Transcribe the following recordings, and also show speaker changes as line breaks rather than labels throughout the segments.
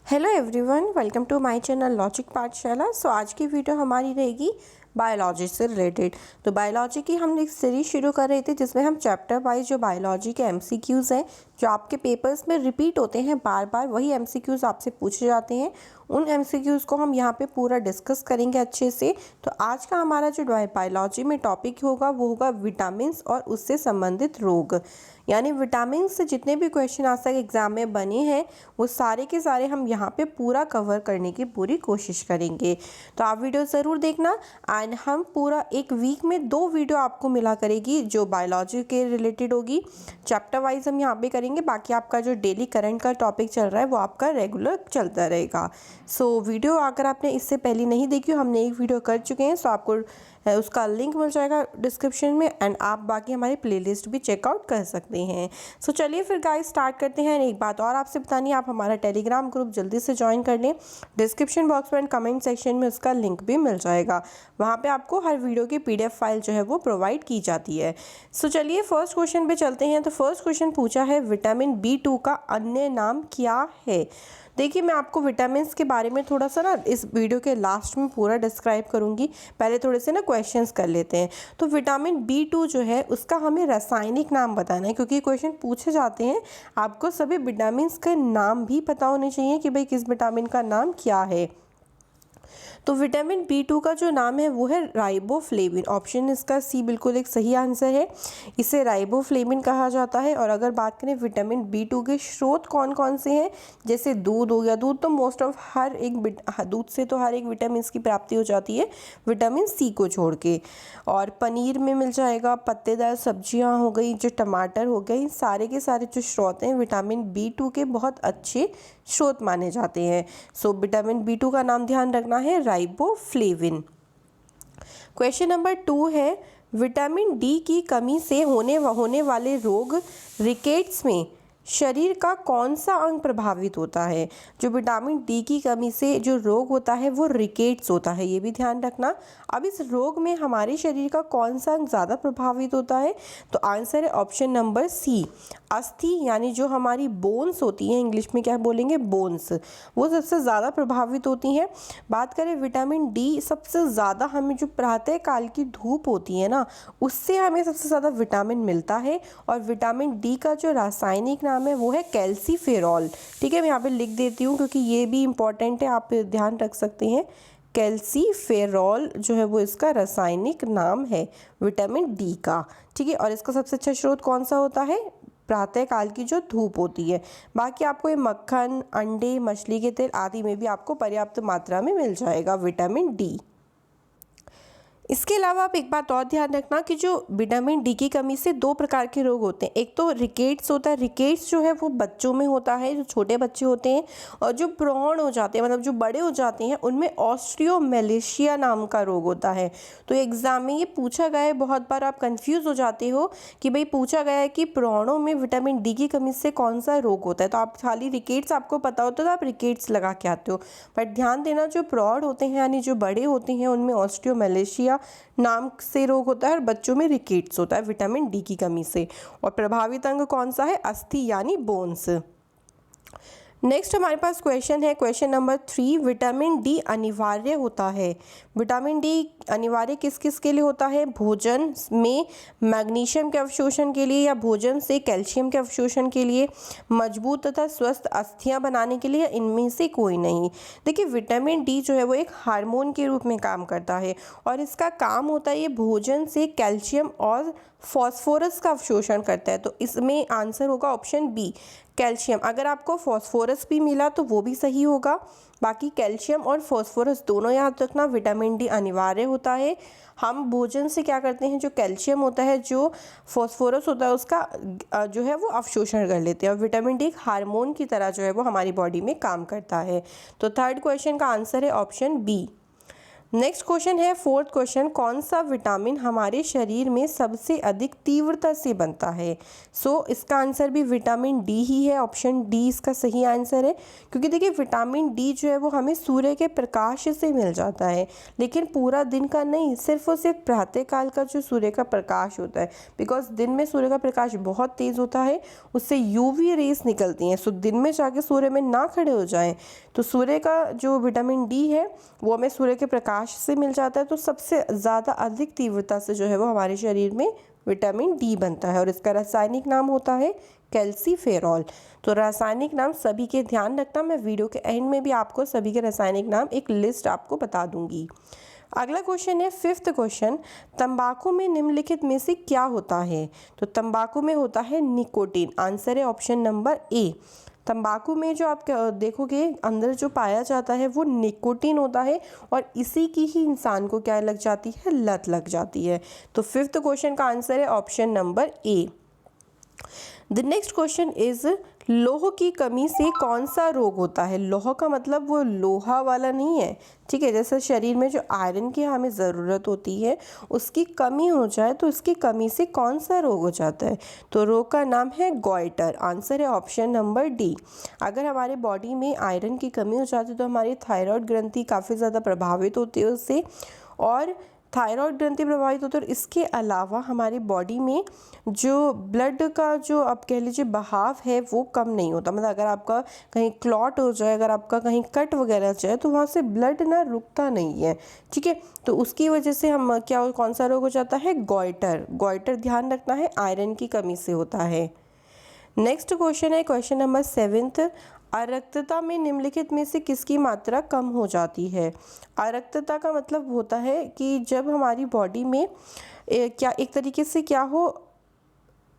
Hello everyone, welcome to my channel logic Pathshala. So आज की video हमारी रहेगी बायोलॉजी से रिलेटेड। तो बायोलॉजी की हम एक सीरीज शुरू कर रहे थे जिसमें हम चैप्टर वाइज जो बायोलॉजी के एमसीक्यूज़ हैं जो आपके पेपर्स में रिपीट होते हैं, बार बार वही एमसीक्यूज़ आपसे पूछे जाते हैं, उन एमसीक्यूज़ को हम यहाँ पे पूरा डिस्कस करेंगे अच्छे से। तो आज का हमारा जो बायोलॉजी में टॉपिक होगा वो होगा विटामिन्स और उससे संबंधित रोग। यानी विटामिन से जितने भी क्वेश्चन आज तक एग्जाम में बने हैं वो सारे के सारे हम यहाँ पे पूरा कवर करने की पूरी कोशिश करेंगे। तो आप वीडियो ज़रूर देखना। एंड हम पूरा एक वीक में 2 वीडियो आपको मिला करेगी जो बायोलॉजी के रिलेटेड होगी। चैप्टर वाइज हम यहाँ पे करेंगे, बाकी आपका जो डेली करंट का टॉपिक चल रहा है वो आपका रेगुलर चलता रहेगा। सो वीडियो अगर आपने इससे पहले नहीं देखी हो, हमने एक वीडियो कर चुके हैं, सो आपको उसका लिंक मिल जाएगा डिस्क्रिप्शन में एंड आप बाकी हमारी प्लेलिस्ट भी चेकआउट कर सकते हैं। सो चलिए फिर गाइस स्टार्ट करते हैं। एक बात और आपसे बतानी है, आप हमारा टेलीग्राम ग्रुप जल्दी से ज्वाइन कर लें। डिस्क्रिप्शन बॉक्स में एंड कमेंट सेक्शन में उसका लिंक भी मिल जाएगा। वहाँ पे आपको हर वीडियो की PDF फाइल जो है वो प्रोवाइड की जाती है। सो चलिए फर्स्ट क्वेश्चन पे चलते हैं। तो फर्स्ट क्वेश्चन पूछा है विटामिन B2 का अन्य नाम क्या है। देखिए मैं आपको विटामिन्स के बारे में थोड़ा सा ना इस वीडियो के लास्ट में पूरा डिस्क्राइब करूंगी, पहले थोड़े से ना क्वेश्चंस कर लेते हैं। तो विटामिन B2 जो है उसका हमें रासायनिक नाम बताना है, क्योंकि क्वेश्चन पूछे जाते हैं। आपको सभी विटामिन्स के नाम भी पता होने चाहिए कि भाई किस विटामिन का नाम क्या है। तो विटामिन B2 का जो नाम है वो है राइबोफ्लेविन। ऑप्शन इसका सी बिल्कुल एक सही आंसर है, इसे राइबोफ्लेविन कहा जाता है। और अगर बात करें विटामिन B2 के स्रोत कौन कौन से हैं, जैसे दूध हो गया, दूध तो मोस्ट ऑफ दूध से तो हर एक विटामिन की प्राप्ति हो जाती है विटामिन C को छोड़ के। और पनीर में मिल जाएगा, पत्तेदार सब्जियां हो गई, जो टमाटर हो गए, सारे के सारे जो स्रोत हैं विटामिन B2 के बहुत अच्छे स्रोत माने जाते हैं। सो विटामिन B2 का नाम ध्यान रखना है राइबोफ्लेविन। क्वेश्चन नंबर 2 है विटामिन D की कमी से होने वाले रोग रिकेट्स में शरीर का कौन सा अंग प्रभावित होता है। जो विटामिन D की कमी से जो रोग होता है वो रिकेट्स होता है, ये भी ध्यान रखना। अब इस रोग में हमारे शरीर का कौन सा अंग ज़्यादा प्रभावित होता है, तो आंसर है ऑप्शन नंबर सी, अस्थि। यानी जो हमारी बोन्स होती हैं, इंग्लिश में क्या बोलेंगे, बोन्स, वो सबसे ज़्यादा प्रभावित होती हैं। बात करें विटामिन D, सबसे ज़्यादा हमें जो प्रातः काल की धूप होती है ना, उससे हमें सबसे ज़्यादा विटामिन मिलता है। और विटामिन D का जो रासायनिक नाम है वो है कैल्सीफेरॉल। ठीक है, मैं यहाँ पे लिख देती हूँ क्योंकि ये भी इम्पॉर्टेंट है, आप ध्यान रख सकते हैं। कैल्सीफेरॉल जो है वो इसका रासायनिक नाम है विटामिन D का। ठीक है, और इसका सबसे अच्छा स्रोत कौन सा होता है, प्रातः काल की जो धूप होती है। बाकी आपको ये मक्खन, अंडे, मछली के तेल आदि में भी आपको पर्याप्त मात्रा में मिल जाएगा विटामिन D। इसके अलावा आप एक बात और ध्यान रखना कि जो विटामिन D की कमी से 2 प्रकार के रोग होते हैं। एक तो रिकेट्स होता है, रिकेट्स जो है वो बच्चों में होता है, जो छोटे बच्चे होते हैं। और जो प्रौढ़ हो जाते हैं, मतलब जो बड़े हो जाते हैं, उनमें ऑस्टियोमेलेशिया नाम का रोग होता है। तो एग्जाम में ये पूछा गया है, बहुत बार आप कंफ्यूज हो जाते हो कि भाई पूछा गया है कि प्रौढ़ों में विटामिन D की कमी से कौन सा रोग होता है। तो आप खाली रिकेट्स आपको पता होता है तो आप रिकेट्स लगा के आते हो, बट ध्यान देना जो प्रौढ़ होते हैं यानी जो बड़े होते हैं उनमें ऑस्टियोमेलेशिया नाम से रोग होता है और बच्चों में रिकेट्स होता है विटामिन D की कमी से। और प्रभावित अंग कौन सा है, अस्थि यानी बोन्स। नेक्स्ट हमारे पास क्वेश्चन है, क्वेश्चन नंबर 3, विटामिन D अनिवार्य होता है। विटामिन D अनिवार्य किस किस के लिए होता है, भोजन में मैग्नीशियम के अवशोषण के लिए या भोजन से कैल्शियम के अवशोषण के लिए, मजबूत तथा स्वस्थ अस्थियां बनाने के लिए, इनमें से कोई नहीं। देखिए विटामिन D जो है वो एक हार्मोन के रूप में काम करता है और इसका काम होता है ये भोजन से कैल्शियम और फॉस्फोरस का अवशोषण करता है। तो इसमें आंसर होगा ऑप्शन बी, कैल्शियम। अगर आपको फॉस्फोरस भी मिला तो वो भी सही होगा, बाकी कैल्शियम और फॉस्फोरस दोनों याद रखना। विटामिन D अनिवार्य होता है। हम भोजन से क्या करते हैं, जो कैल्शियम होता है, जो फॉस्फोरस होता है, उसका जो है वो अवशोषण कर लेते हैं। और विटामिन D एक हार्मोन की तरह जो है वो हमारी बॉडी में काम करता है। तो थर्ड क्वेश्चन का आंसर है ऑप्शन बी। नेक्स्ट क्वेश्चन है फोर्थ क्वेश्चन, कौन सा विटामिन हमारे शरीर में सबसे अधिक तीव्रता से बनता है? इसका आंसर भी विटामिन डी ही है। ऑप्शन डी इसका सही आंसर है, क्योंकि देखिए विटामिन डी जो है वो हमें सूर्य के प्रकाश से मिल जाता है, लेकिन पूरा दिन का नहीं, सिर्फ और सिर्फ प्रातःकाल का जो सूर्य का प्रकाश होता है। बिकॉज दिन में सूर्य का प्रकाश बहुत तेज़ होता है, उससे यूवी रेस निकलती हैं। दिन में जाके सूर्य में ना खड़े हो जाएं तो सूर्य का जो विटामिन डी है वो हमें सूर्य के प्रकाश से मिल जाता है। तो सबसे ज़्यादा अधिक तीव्रता से जो है वो हमारे शरीर में विटामिन डी बनता है, और इसका रासायनिक नाम होता है कैल्सीफेरॉल। तो रासायनिक नाम सभी के ध्यान रखना, मैं वीडियो के एंड में भी आपको सभी के रासायनिक नाम एक लिस्ट आपको बता दूंगी। अगला क्वेश्चन है फिफ्थ क्वेश्चन, तंबाकू में निम्नलिखित में से क्या होता है? तो तंबाकू में होता है निकोटीन। आंसर है ऑप्शन नंबर ए। तंबाकू में जो आप देखोगे अंदर जो पाया जाता है वो निकोटीन होता है, और इसी की ही इंसान को क्या लग जाती है? लत लग जाती है। तो फिफ्थ क्वेश्चन का आंसर है option number A. The next question is, लोह की कमी से कौन सा रोग होता है? लोह का मतलब वो लोहा वाला नहीं है, ठीक है। जैसे शरीर में जो आयरन की हमें ज़रूरत होती है उसकी कमी हो जाए तो उसकी कमी से कौन सा रोग हो जाता है? तो रोग का नाम है गॉइटर। आंसर है ऑप्शन नंबर डी। अगर हमारे बॉडी में आयरन की कमी हो जाती है तो हमारी थायराइड ग्रंथि काफ़ी ज़्यादा प्रभावित होती है उससे, और थायराइड ग्रंथि प्रभावित होती है। और इसके अलावा हमारी बॉडी में जो ब्लड का जो आप कह लीजिए बहाव है वो कम नहीं होता। मतलब अगर आपका कहीं क्लॉट हो जाए, अगर आपका कहीं कट वगैरह जाए तो वहाँ से ब्लड ना रुकता नहीं है, ठीक है। तो उसकी वजह से हम कौन सा रोग हो जाता है? गॉइटर। गॉइटर ध्यान रखना है, आयरन की कमी से होता है। नेक्स्ट क्वेश्चन है क्वेश्चन नंबर सेवेंथ, अरक्तता में निम्नलिखित में से किसकी मात्रा कम हो जाती है? अरक्तता का मतलब होता है कि जब हमारी बॉडी में क्या एक तरीके से क्या हो,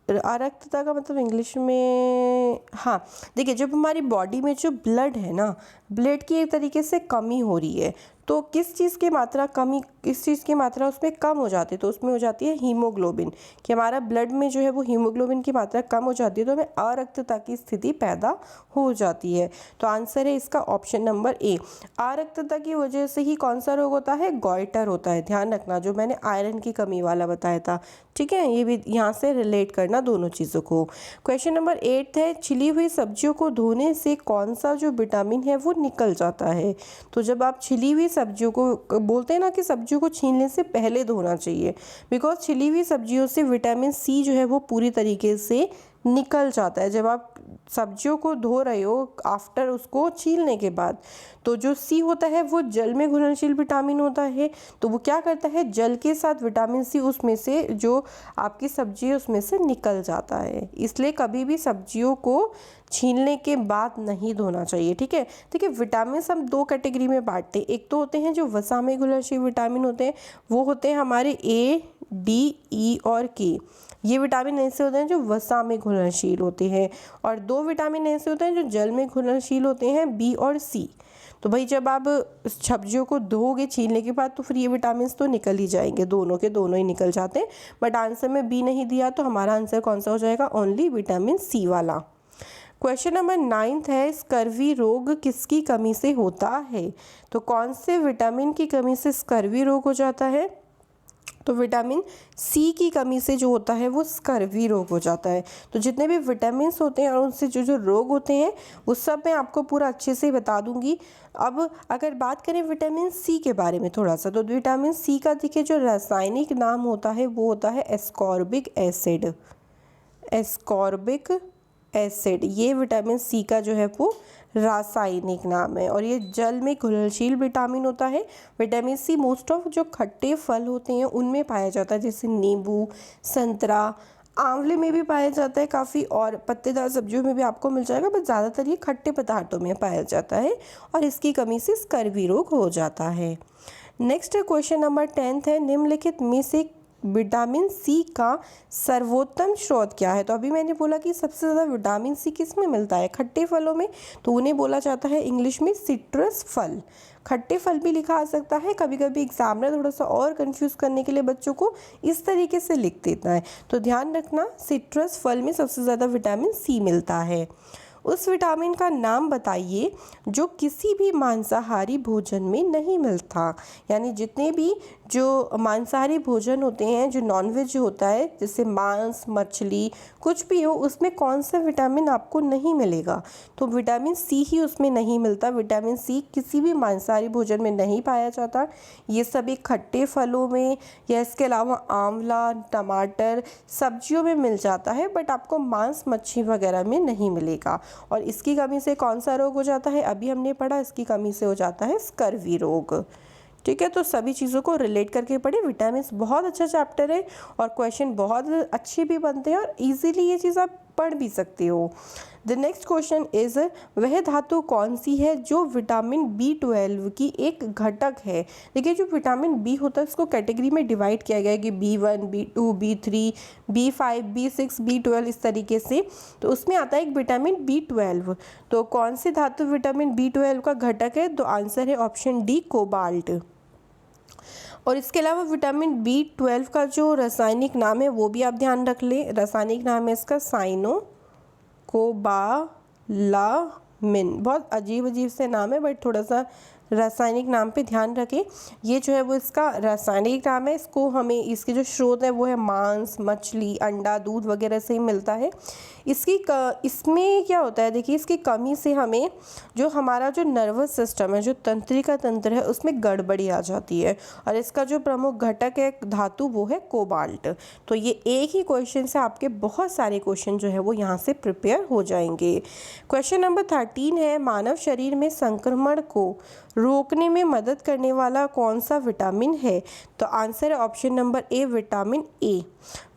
अरक्तता का मतलब इंग्लिश में, हाँ देखिए, जब हमारी बॉडी में जो ब्लड है ना, ब्लड की एक तरीके से कमी हो रही है, तो किस चीज़ की मात्रा कमी, किस चीज़ की मात्रा उसमें कम हो जाती है? तो उसमें हो जाती है हीमोग्लोबिन, कि हमारा ब्लड में जो है वो हीमोग्लोबिन की मात्रा कम हो जाती है, तो हमें अरक्तता की स्थिति पैदा हो जाती है। तो आंसर है इसका ऑप्शन नंबर ए। अरक्तता की वजह से ही कौन सा रोग होता है? गॉइटर होता है। ध्यान रखना, जो मैंने आयरन की कमी वाला बताया था, ठीक है। ये भी यहाँ से रिलेट करना दोनों चीज़ों को। क्वेश्चन नंबर 8 है, छिली हुई सब्जियों को धोने से कौन सा जो विटामिन है वो निकल जाता है? तो जब आप छिली हुई सब्जियों को, बोलते हैं ना कि सब्जियों को छीलने से पहले धोना चाहिए, बिकॉज छिली हुई सब्जियों से विटामिन सी जो है वो पूरी तरीके से निकल जाता है। जब आप सब्जियों को धो रहे हो आफ्टर उसको छीलने के बाद, तो जो सी होता है वो जल में घुलनशील विटामिन होता है, तो वो क्या करता है, जल के साथ विटामिन सी उसमें से जो आपकी सब्जी है उसमें से निकल जाता है। इसलिए कभी भी सब्जियों को छीलने के बाद नहीं धोना चाहिए, ठीक है। देखिए विटामिन हम दो कैटेगरी में बांटते हैं, एक तो होते हैं जो वसा में घुलनशील विटामिन होते हैं, वो होते हैं हमारे ए, डी, ई और के। ये विटामिन ऐसे होते हैं जो वसा में घुलनशील होते हैं, और दो विटामिन ऐसे होते हैं जो जल में घुलनशील होते हैं, बी और सी। तो भाई जब आप सब्जियों को धोगे छीलने के बाद तो फिर ये विटामिन तो निकल ही जाएंगे, दोनों के दोनों ही निकल जाते हैं। बट आंसर में बी नहीं दिया, तो हमारा आंसर कौन सा हो जाएगा? ओनली विटामिन सी वाला। क्वेश्चन नंबर 9 है, स्कर्वी रोग किसकी कमी से होता है? तो कौन से विटामिन की कमी से स्कर्वी रोग हो जाता है? तो विटामिन सी की कमी से जो होता है वो स्कर्वी रोग हो जाता है। तो जितने भी विटामिन होते हैं और उनसे जो जो रोग होते हैं वो सब मैं आपको पूरा अच्छे से बता दूंगी। अब अगर बात करें विटामिन सी के बारे में थोड़ा सा, तो विटामिन सी का देखिए जो रासायनिक नाम होता है वो होता है एस्कॉर्बिक एसिड। एस्कॉर्बिक एसिड, ये विटामिन सी का जो है वो रासायनिक नाम है, और ये जल में घुलनशील विटामिन होता है। विटामिन सी मोस्ट ऑफ जो खट्टे फल होते हैं उनमें पाया जाता है, जैसे नींबू, संतरा, आंवले में भी पाया जाता है काफ़ी, और पत्तेदार सब्जियों में भी आपको मिल जाएगा, बट ज़्यादातर ये खट्टे पदार्थों में पाया जाता है, और इसकी कमी से स्कर्वी रोग हो जाता है। नेक्स्ट क्वेश्चन नंबर 10 है, निम्नलिखित में से विटामिन सी का सर्वोत्तम स्रोत क्या है? तो अभी मैंने बोला कि सबसे ज़्यादा विटामिन सी किस में मिलता है? खट्टे फलों में, तो उन्हें बोला जाता है इंग्लिश में सिट्रस फल। खट्टे फल भी लिखा आ सकता है, कभी कभी एग्जामिनर थोड़ा सा और कंफ्यूज करने के लिए बच्चों को इस तरीके से लिख देता है, तो ध्यान रखना सिट्रस फल में सबसे ज़्यादा विटामिन सी मिलता है। उस विटामिन का नाम बताइए जो किसी भी मांसाहारी भोजन में नहीं मिलता। यानी जितने भी जो मांसाहारी भोजन होते हैं, जो नॉनवेज होता है, जैसे मांस, मछली, कुछ भी हो, उसमें कौन सा विटामिन आपको नहीं मिलेगा? तो विटामिन सी ही उसमें नहीं मिलता। विटामिन सी किसी भी मांसाहारी भोजन में नहीं पाया जाता। ये सभी खट्टे फलों में या इसके अलावा आंवला, टमाटर, सब्जियों में मिल जाता है, बट आपको मांस, मच्छी वगैरह में नहीं मिलेगा। और इसकी कमी से कौन सा रोग हो जाता है? अभी हमने पढ़ा, इसकी कमी से हो जाता है स्कर्वी रोग। ठीक है, तो सभी चीज़ों को रिलेट करके पढ़े। विटामिन बहुत अच्छा चैप्टर है और क्वेश्चन बहुत अच्छे भी बनते हैं और इजीली ये चीज़ आप पढ़ भी सकते हो। द नेक्स्ट क्वेश्चन इज, वह धातु कौन सी है जो विटामिन B12 की एक घटक है? देखिए, जो विटामिन बी होता है उसको कैटेगरी में डिवाइड किया गया है कि B1, B2, B3, B5, B6, B12 इस तरीके से। तो उसमें आता है एक विटामिन B12। तो कौन सी धातु विटामिन B12 का घटक है? तो आंसर है ऑप्शन डी, कोबाल्ट। और इसके अलावा विटामिन B12 का जो रासायनिक नाम है वो भी आप ध्यान रख लें। रासायनिक नाम है इसका साइनोकोबालामिन। बहुत अजीब से नाम है, बट थोड़ा सा रासायनिक नाम पे ध्यान रखें। ये जो है वो इसका रासायनिक नाम है। इसको हमें, इसके जो स्रोत है वो है मांस, मछली, अंडा, दूध वगैरह से ही मिलता है। इसमें क्या होता है, देखिए, इसकी कमी से हमें जो हमारा जो नर्वस सिस्टम है, जो तंत्रिका तंत्र है, उसमें गड़बड़ी आ जाती है। और इसका जो प्रमुख घटक है धातु वो है कोबाल्ट। तो ये एक ही क्वेश्चन से आपके बहुत सारे क्वेश्चन जो है वो यहाँ से प्रिपेयर हो जाएंगे। क्वेश्चन नंबर 13 है, मानव शरीर में संक्रमण को रोकने में मदद करने वाला कौन सा विटामिन है? तो आंसर है option number A, vitamin A.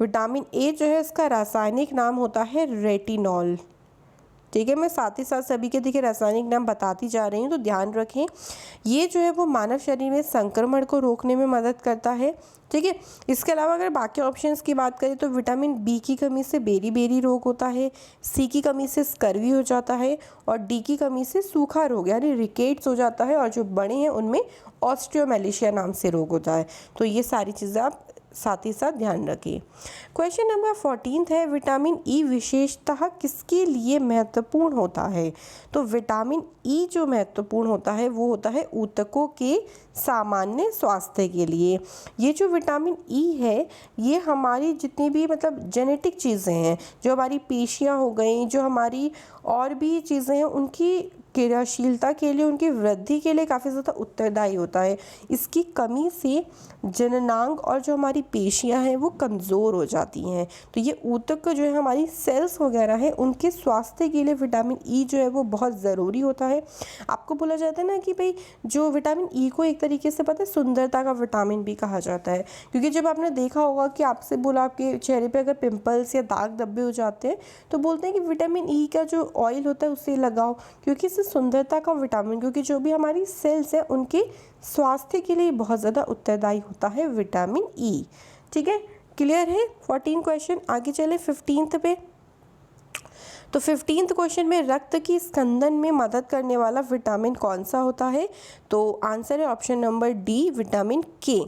Vitamin A जो है इसका रासायनिक नाम होता है रेटिनॉल। ठीक है, मैं साथ ही साथ सभी के देखिए रासायनिक नाम बताती जा रही हूँ, तो ध्यान रखें। ये जो है वो मानव शरीर में संक्रमण को रोकने में मदद करता है। ठीक है, इसके अलावा अगर बाकी ऑप्शंस की बात करें तो विटामिन बी की कमी से बेरी रोग होता है, सी की कमी से स्कर्वी हो जाता है, और डी की कमी से सूखा रोग यानी रिकेट्स हो जाता है, और जो बड़े हैं उनमें ऑस्टियोमेलेशिया नाम से रोग होता है। तो ये सारी चीज़ें आप साथ ही साथ ध्यान रखिए। क्वेश्चन नंबर 14 है, विटामिन ई विशेषतः किसके लिए महत्वपूर्ण होता है? तो विटामिन ई जो महत्वपूर्ण होता है वो होता है ऊतकों के सामान्य स्वास्थ्य के लिए। ये जो विटामिन ई है ये हमारी जितनी भी मतलब जेनेटिक चीज़ें हैं, जो हमारी पेशियाँ हो गई, जो हमारी और भी चीज़ें हैं, उनकी क्रियाशीलता के लिए, उनकी वृद्धि के लिए काफ़ी ज़्यादा उत्तरदायी होता है। इसकी कमी से जननांग और जो हमारी पेशियां हैं वो कमज़ोर हो जाती हैं। तो ये ऊतक जो है हमारी सेल्स वगैरह हैं, उनके स्वास्थ्य के लिए विटामिन ई जो है वो बहुत ज़रूरी होता है। आपको बोला जाता है ना कि भाई जो विटामिन ई को एक तरीके से पता है सुंदरता का विटामिन भी कहा जाता है, क्योंकि जब आपने देखा होगा कि आपसे बोला आपके चेहरे पर अगर पिम्पल्स या दाग धब्बे हो जाते हैं तो बोलते हैं कि विटामिन ई का जो ऑयल होता है उससे लगाओ, क्योंकि इससे सुंदरता का विटामिन, क्योंकि जो भी हमारी सेल्स है उनके स्वास्थ्य के लिए बहुत ज़्यादा उत्तरदायी होता है विटामिन ई। ठीक है, क्लियर है 14 क्वेश्चन। आगे चले 15th पे। तो 15th क्वेश्चन में रक्त की स्कंदन में मदद करने वाला विटामिन कौन सा होता है? तो आंसर है ऑप्शन नंबर डी, विटामिन के।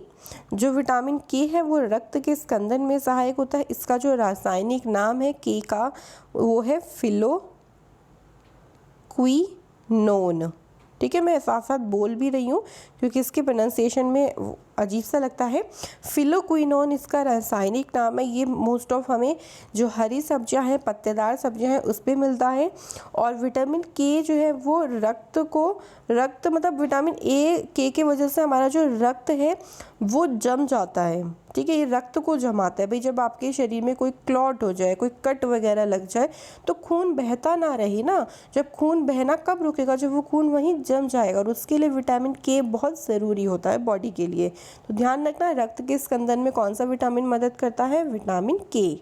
जो विटामिन के है वो रक्त के स्कंदन में सहायक होता है। इसका जो रासायनिक नाम है के का वो है फिलोक्विनोन। ठीक है, मैं साथ साथ बोल भी रही हूँ क्योंकि इसके प्रोनाउंसिएशन में अजीब सा लगता है। फिलोक्विनोन इसका रासायनिक नाम है। ये मोस्ट ऑफ हमें जो हरी सब्जियां हैं, पत्तेदार सब्जियां हैं, उस पर मिलता है। और विटामिन के जो है वो रक्त मतलब विटामिन ए के वजह से हमारा जो रक्त है वो जम जाता है। ठीक है, ये रक्त को जमाता है। भाई जब आपके शरीर में कोई क्लॉट हो जाए, कोई कट वगैरह लग जाए तो खून बहता ना रहे ना। जब खून बहना कब रुकेगा? जब वो खून वहीं जम जाएगा, और उसके लिए विटामिन के बहुत ज़रूरी होता है बॉडी के लिए। तो ध्यान रखना, रक्त के स्कंदन में कौन सा विटामिन मदद करता है? विटामिन के।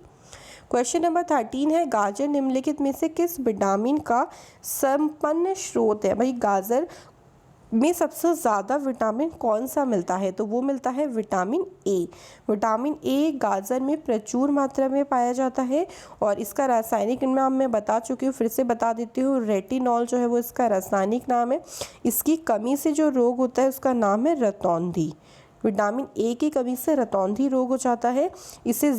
क्वेश्चन नंबर 13 है, गाजर निम्नलिखित में से किस विटामिन का संपन्न स्रोत है? भाई गाजर में सबसे ज़्यादा विटामिन कौन सा मिलता है? तो वो मिलता है विटामिन ए। विटामिन ए गाजर में प्रचुर मात्रा में पाया जाता है, और इसका रासायनिक नाम मैं बता चुकी हूँ, फिर से बता देती हूँ। रेटिनॉल जो है वो इसका रासायनिक नाम है। इसकी कमी से जो रोग होता है उसका नाम है रतौंधी। विटामिन ए की कमी से रतौंधी रोग हो जाता है। इसे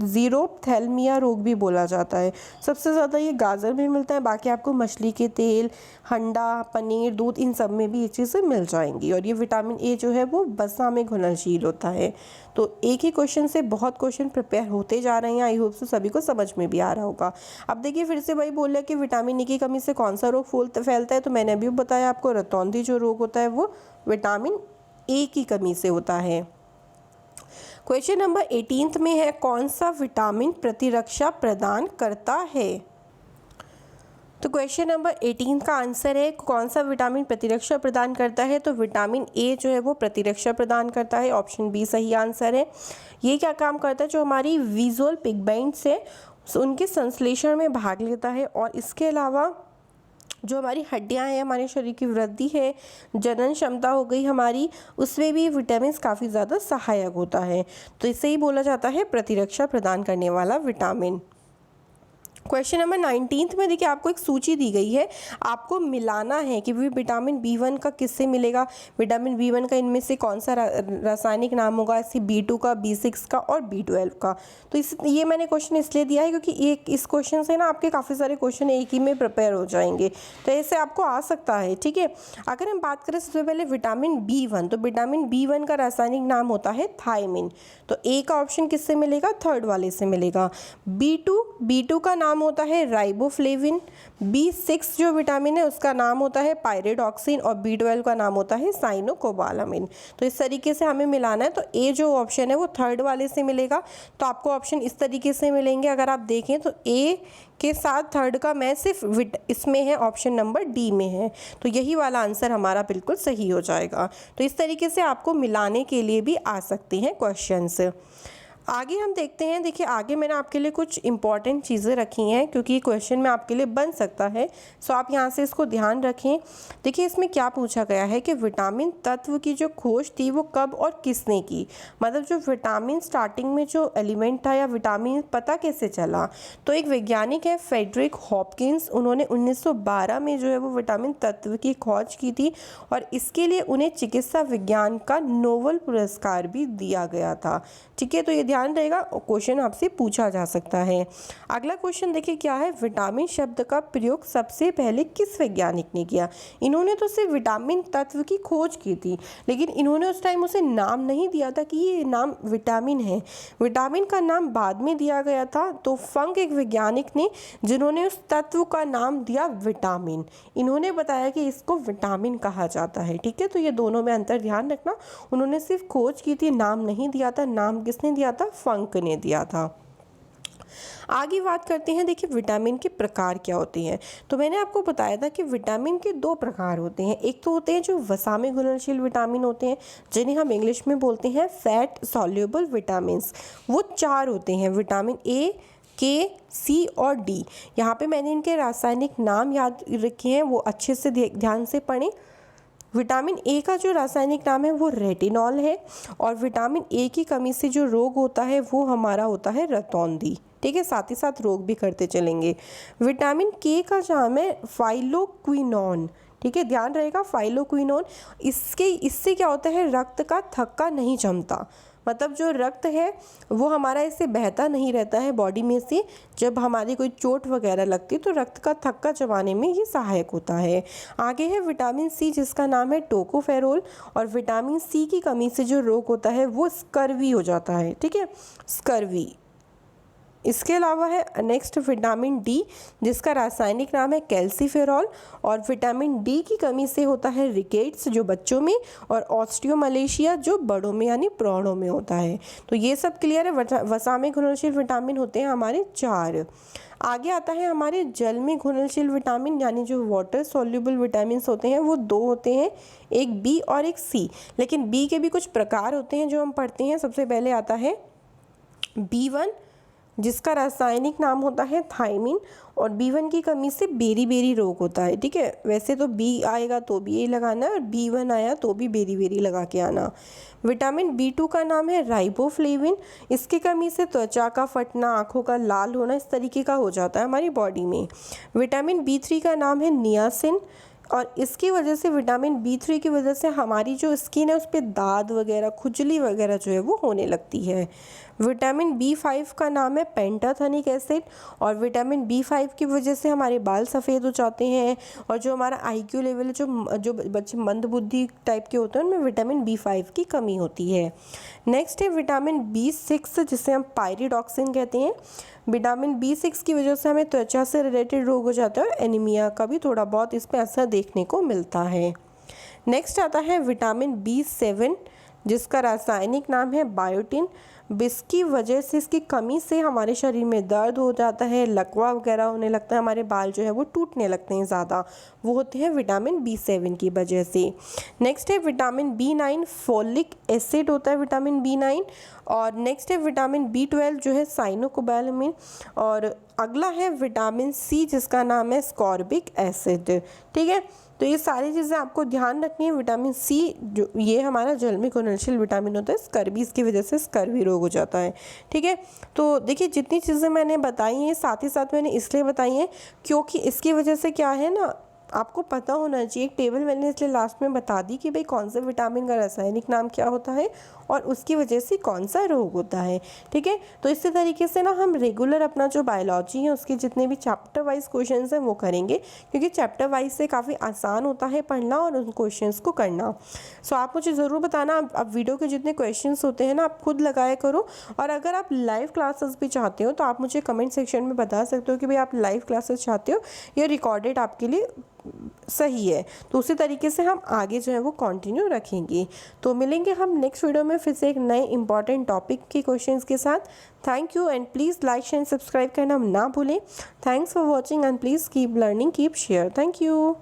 जीरोप्थेल्मिया रोग भी बोला जाता है। सबसे ज़्यादा ये गाजर में मिलता है, बाकी आपको मछली के तेल, अंडा, पनीर, दूध, इन सब में भी ये चीज़ें मिल जाएंगी। और ये विटामिन ए जो है वो वसा में घुलनशील होता है। तो एक ही क्वेश्चन से बहुत क्वेश्चन प्रिपेयर होते जा रहे हैं। आई होप से सभी को समझ में भी आ रहा होगा। अब देखिए फिर से वही बोल रहा है कि विटामिन ए की कमी से कौन सा रोग फैलता है। तो मैंने अभी बताया आपको, रतौंधी जो रोग होता है वो विटामिन ए की कमी से होता है। क्वेश्चन नंबर 18 में है, कौन सा विटामिन प्रतिरक्षा प्रदान करता है। तो क्वेश्चन नंबर 18 का आंसर है, कौन सा विटामिन प्रतिरक्षा प्रदान करता है। तो विटामिन ए जो है वो प्रतिरक्षा प्रदान करता है। ऑप्शन बी सही आंसर है। ये क्या काम करता है, जो हमारी विजुअल पिगमेंट्स है उनके संश्लेषण में भाग लेता है। और इसके अलावा जो हमारी हड्डियां हैं, हमारे शरीर की वृद्धि है, जनन क्षमता हो गई हमारी, उसमें भी विटामिन काफ़ी ज़्यादा सहायक होता है। तो इसे ही बोला जाता है प्रतिरक्षा प्रदान करने वाला विटामिन। क्वेश्चन नंबर 19 में देखिए आपको एक सूची दी गई है, आपको मिलाना है कि विटामिन B1 का किससे मिलेगा। विटामिन B1 का इनमें से कौन सा रासायनिक नाम होगा, इससे B2 का, B6 का और B12 का। तो ये मैंने क्वेश्चन इसलिए दिया है क्योंकि इस क्वेश्चन से ना आपके काफ़ी सारे क्वेश्चन एक ही में प्रिपेयर हो जाएंगे, तो ऐसे आपको आ सकता है। ठीक है, अगर हम बात करें सबसे पहले विटामिन B1, तो विटामिन B1 का रासायनिक नाम होता है थायमिन। तो ए का ऑप्शन किससे मिलेगा, थर्ड वाले से मिलेगा। B2 का नाम होता है राइबोफ्लेविन। B6 जो विटामिन है उसका नाम होता है पायरिडॉक्सिन। और B12 का नाम होता है साइनोकोबालामिन। तो इस तरीके से हमें मिलाना है। तो ए जो ऑप्शन है वो थर्ड वाले से मिलेगा। तो आपको ऑप्शन इस तरीके से मिलेंगे। अगर आप देखें तो ए के साथ थर्ड का मैच सिर्फ इसमें है, ऑप्शन नंबर डी में है। तो यही वाला आंसर हमारा बिल्कुल सही हो जाएगा। तो इस तरीके से आपको मिलाने के लिए भी आ सकते हैं क्वेश्चंस। आगे हम देखते हैं। देखिए आगे मैंने आपके लिए कुछ इंपॉर्टेंट चीज़ें रखी हैं क्योंकि क्वेश्चन में आपके लिए बन सकता है, सो आप यहाँ से इसको ध्यान रखें। देखिए इसमें क्या पूछा गया है कि विटामिन तत्व की जो खोज थी वो कब और किसने की। मतलब जो विटामिन स्टार्टिंग में जो एलिमेंट था या विटामिन पता कैसे चला। तो एक वैज्ञानिक है फ्रेडरिक हॉपकिंस, उन्होंने 1912 में जो है वो विटामिन तत्व की खोज की थी और इसके लिए उन्हें चिकित्सा विज्ञान का नोबेल पुरस्कार भी दिया गया था। ठीक है, तो ये ध्यान रहेगा, क्वेश्चन आपसे पूछा जा सकता है। अगला क्वेश्चन देखिए क्या है, विटामिन शब्द का प्रयोग सबसे पहले किस वैज्ञानिक ने किया। इन्होंने तो सिर्फ विटामिन तत्व की खोज की थी, लेकिन इन्होंने उस टाइम उसे नाम नहीं दिया था कि ये नाम विटामिन है। विटामिन का नाम बाद में दिया गया था। तो फंक एक वैज्ञानिक ने जिन्होंने उस तत्व का नाम दिया विटामिन। इन्होंने बताया कि इसको विटामिन कहा जाता है। ठीक है, तो ये दोनों में अंतर ध्यान रखना। उन्होंने सिर्फ खोज की थी, नाम नहीं दिया था। नाम किसने दिया था, फंक ने दिया था। आगे बात करते हैं। देखिए विटामिन के प्रकार क्या होते हैं। तो मैंने आपको बताया था कि विटामिन के दो प्रकार होते हैं। एक तो होते हैं जो वसा में घुलनशील विटामिन होते हैं, जिन्हें हम इंग्लिश में बोलते हैं फैट सॉल्युबल विटामिन्स। वो 4 होते हैं, विटामिन ए, के, सी और डी। यहाँ पे मैंने इनके रासायनिक नाम याद रखे हैं, वो अच्छे से ध्यान से पढ़ें। विटामिन ए का जो रासायनिक नाम है वो रेटिनॉल है। और विटामिन ए की कमी से जो रोग होता है वो हमारा होता है रतौंधी। ठीक है, साथ ही साथ रोग भी करते चलेंगे। विटामिन के का नाम है फाइलोक्विनोन। ठीक है, ध्यान रहेगा फाइलोक्विनोन। इससे क्या होता है, रक्त का थक्का नहीं जमता। मतलब जो रक्त है वो हमारा इससे बहता नहीं रहता है बॉडी में से। जब हमारी कोई चोट वगैरह लगती तो रक्त का थक्का जमाने में ये सहायक होता है। आगे है विटामिन सी, जिसका नाम है टोकोफेरोल। और विटामिन सी की कमी से जो रोग होता है वो स्कर्वी हो जाता है। ठीक है, स्कर्वी। इसके अलावा है नेक्स्ट विटामिन डी, जिसका रासायनिक नाम है कैल्सीफेरॉल। और विटामिन डी की कमी से होता है रिकेट्स जो बच्चों में, और ऑस्टियोमलेशिया जो बड़ों में यानी प्रौढ़ों में होता है। तो ये सब क्लियर है। वसा में घुलनशील विटामिन होते हैं हमारे 4। आगे आता है हमारे जल में घुलनशील विटामिन, यानी जो वाटर सॉल्युबल विटामिन होते हैं वो 2 होते हैं, एक बी और एक सी। लेकिन बी के भी कुछ प्रकार होते हैं जो हम पढ़ते हैं। सबसे पहले आता है B1, जिसका रासायनिक नाम होता है थायमिन। और B1 की कमी से बेरी रोग होता है। ठीक है, वैसे तो B आएगा तो भी यही लगाना है, और B1 आया तो भी बेरी लगा के आना। विटामिन B2 का नाम है राइबोफ्लेविन। इसकी कमी से त्वचा का फटना, आँखों का लाल होना, इस तरीके का हो जाता है हमारी बॉडी में। विटामिन B3 का नाम है नियासिन। और इसकी वजह से विटामिन B3 की वजह से हमारी जो स्किन है उस पर दाद वगैरह, खुजली वगैरह जो है वो होने लगती है। विटामिन B5 का नाम है पेंटाथेनिक एसिड, और विटामिन B5 की वजह से हमारे बाल सफ़ेद हो जाते हैं, और जो हमारा IQ लेवल है, जो बच्चे मंदबुद्धि टाइप के होते हैं उनमें विटामिन B5 की कमी होती है। नेक्स्ट है विटामिन B6 जिसे हम पायरिडॉक्सिन कहते हैं। विटामिन B6 की वजह से हमें त्वचा से रिलेटेड रोग हो जाता है और एनीमिया का भी थोड़ा बहुत इस पर असर देखने को मिलता है। नेक्स्ट आता है विटामिन B7 जिसका रासायनिक नाम है बायोटिन। जिसकी वजह से इसकी कमी से हमारे शरीर में दर्द हो जाता है, लकवा वगैरह होने लगता है, हमारे बाल जो है वो टूटने लगते हैं ज़्यादा, वो होते हैं विटामिन B7 की वजह से। नेक्स्ट है विटामिन B9, फोलिक एसिड होता है विटामिन B9। और नेक्स्ट है विटामिन B12 जो है साइनोकोबालामिन। और अगला है विटामिन C जिसका नाम है स्कॉर्बिक एसिड। ठीक है, तो ये सारी चीज़ें आपको ध्यान रखनी है। विटामिन C जो ये हमारा जल में घुलनशील विटामिन होता है, स्कर्वी की वजह से स्कर्वी रोग हो जाता है। ठीक है, तो देखिए जितनी चीज़ें मैंने बताई हैं साथ ही साथ मैंने इसलिए बताई हैं क्योंकि इसकी वजह से क्या है ना, आपको पता होना चाहिए। एक टेबल मैंने इसलिए लास्ट में बता दी कि भाई कौन से विटामिन का रासायनिक नाम क्या होता है और उसकी वजह से कौन सा रोग होता है। ठीक है, तो इसी तरीके से ना हम रेगुलर अपना जो बायोलॉजी है उसके जितने भी चैप्टर वाइज क्वेश्चंस हैं वो करेंगे, क्योंकि चैप्टर वाइज से काफ़ी आसान होता है पढ़ना और उन क्वेश्चंस को करना। सो आप मुझे ज़रूर बताना, अब वीडियो के जितने क्वेश्चंस होते हैं ना आप खुद लगाया करो, और अगर आप लाइव क्लासेस भी चाहते हो तो आप मुझे कमेंट सेक्शन में बता सकते हो कि भाई आप लाइव क्लासेस चाहते हो या रिकॉर्डेड आपके लिए सही है। तो उसी तरीके से हम आगे जो है वो कंटिन्यू रखेंगे। तो मिलेंगे हम नेक्स्ट वीडियो में फिर से एक नए इंपॉर्टेंट टॉपिक के क्वेश्चंस के साथ। Thank you and please like share subscribe करना ना भूलें। Thanks for watching and please keep learning, keep share. Thank you.